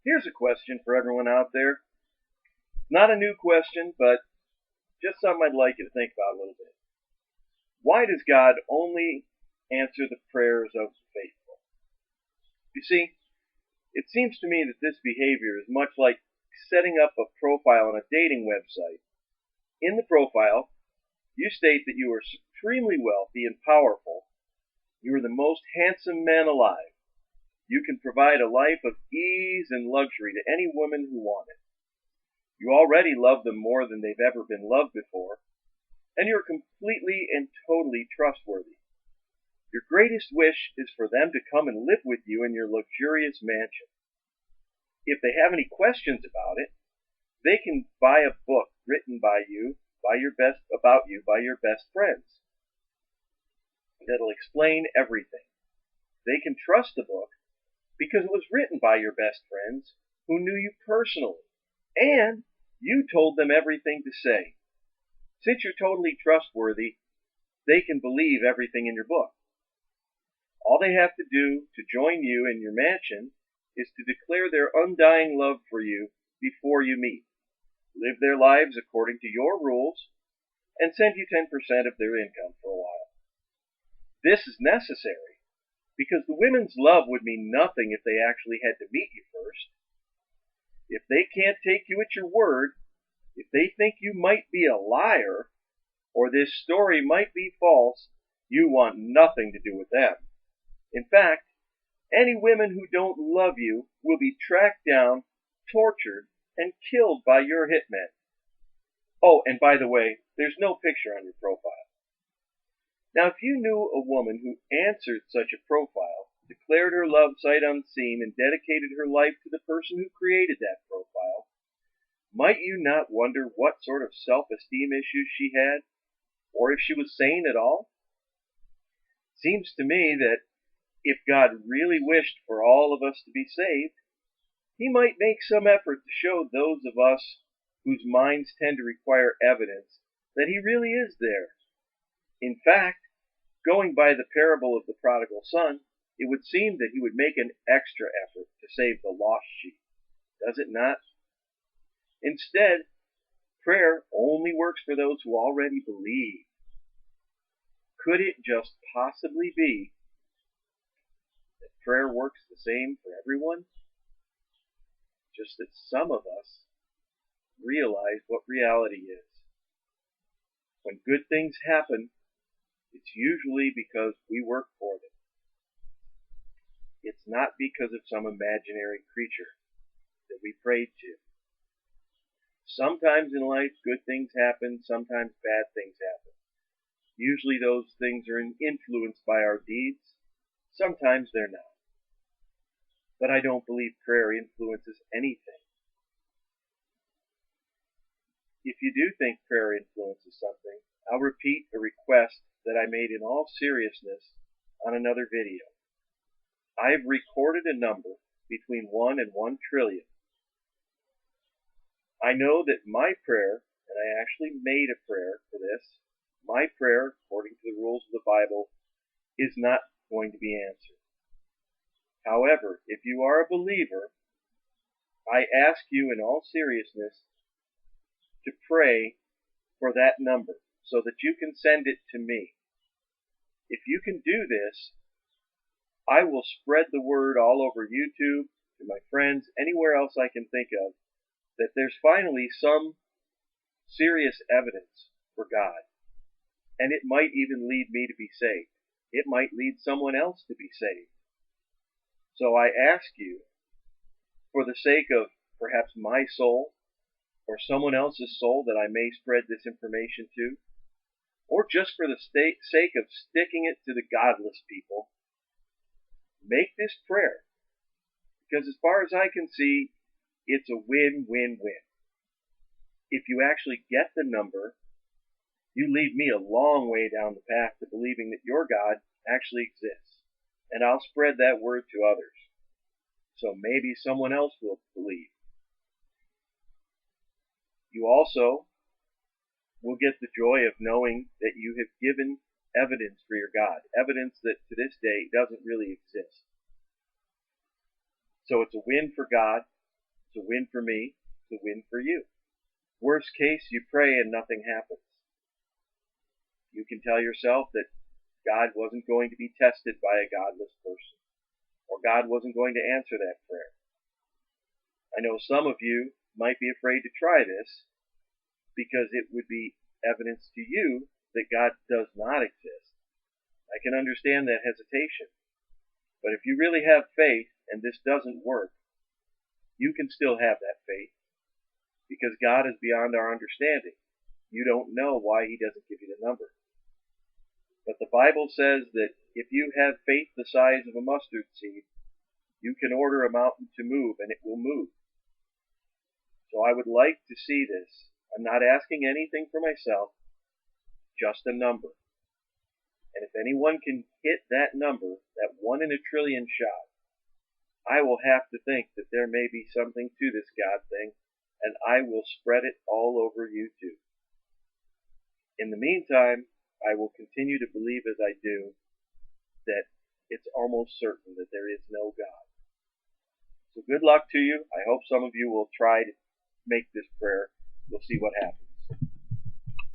Here's a question for everyone out there. Not a new question, but just something I'd like you to think about a little bit. Why does God only answer the prayers of the faithful? You see, it seems to me that this behavior is much like setting up a profile on a dating website. In the profile, you state that you are supremely wealthy and powerful. You are the most handsome man alive. You can provide a life of ease and luxury to any woman who wants it. You already love them more than they've ever been loved before, and you're completely and totally trustworthy. Your greatest wish is for them to come and live with you in your luxurious mansion. If they have any questions about it, they can buy a book written about you by your best friends. That'll explain everything. They can trust the book because it was written by your best friends who knew you personally, and you told them everything to say. Since you're totally trustworthy, they can believe everything in your book. All they have to do to join you in your mansion is to declare their undying love for you before you meet, live their lives according to your rules, and send you 10% of their income for a while. This is necessary because the women's love would mean nothing if they actually had to meet you first. If they can't take you at your word, if they think you might be a liar, or this story might be false, you want nothing to do with them. In fact, any women who don't love you will be tracked down, tortured, and killed by your hitmen. Oh, and by the way, there's no picture on your profile. Now, if you knew a woman who answered such a profile, declared her love sight unseen, and dedicated her life to the person who created that profile, might you not wonder what sort of self-esteem issues she had, or if she was sane at all? Seems to me that if God really wished for all of us to be saved, He might make some effort to show those of us whose minds tend to require evidence that He really is there. In fact, going by the parable of the prodigal son, it would seem that He would make an extra effort to save the lost sheep. Does it not? Instead, prayer only works for those who already believe. Could it just possibly be that prayer works the same for everyone? Just that some of us realize what reality is. When good things happen, it's usually because we work for them. It's not because of some imaginary creature that we prayed to. Sometimes in life, good things happen, sometimes bad things happen. Usually those things are influenced by our deeds. Sometimes they're not. But I don't believe prayer influences anything. If you do think prayer influences something, I'll repeat a request that I made in all seriousness on another video. I've recorded a number between 1 and 1 trillion. I know that my prayer, and I actually made a prayer for this, my prayer, according to the rules of the Bible, is not going to be answered. However, if you are a believer, I ask you in all seriousness to pray for that number so that you can send it to me. If you can do this, I will spread the word all over YouTube, to my friends, anywhere else I can think of, that there's finally some serious evidence for God. And it might even lead me to be saved. It might lead someone else to be saved. So I ask you, for the sake of perhaps my soul, or someone else's soul that I may spread this information to, or just for the sake of sticking it to the godless people, make this prayer. Because as far as I can see, it's a win-win-win. If you actually get the number, you lead me a long way down the path to believing that your God actually exists. And I'll spread that word to others. So maybe someone else will believe. You also will get the joy of knowing that you have given evidence for your God. Evidence that to this day doesn't really exist. So it's a win for God, It's a win for me. It's a win for you. Worst case, you pray and nothing happens. You can tell yourself that God wasn't going to be tested by a godless person, or God wasn't going to answer that prayer. I know some of you might be afraid to try this because it would be evidence to you that God does not exist. I can understand that hesitation. But if you really have faith and this doesn't work, you can still have that faith because God is beyond our understanding. You don't know why he doesn't give you the number. But the Bible says that if you have faith the size of a mustard seed, you can order a mountain to move and it will move. So I would like to see this. I'm not asking anything for myself, just a number. And if anyone can hit that number, that 1 in a trillion shot, I will have to think that there may be something to this God thing, and I will spread it all over YouTube. In the meantime, I will continue to believe as I do that it's almost certain that there is no God. So good luck to you. I hope some of you will try to make this prayer. We'll see what happens.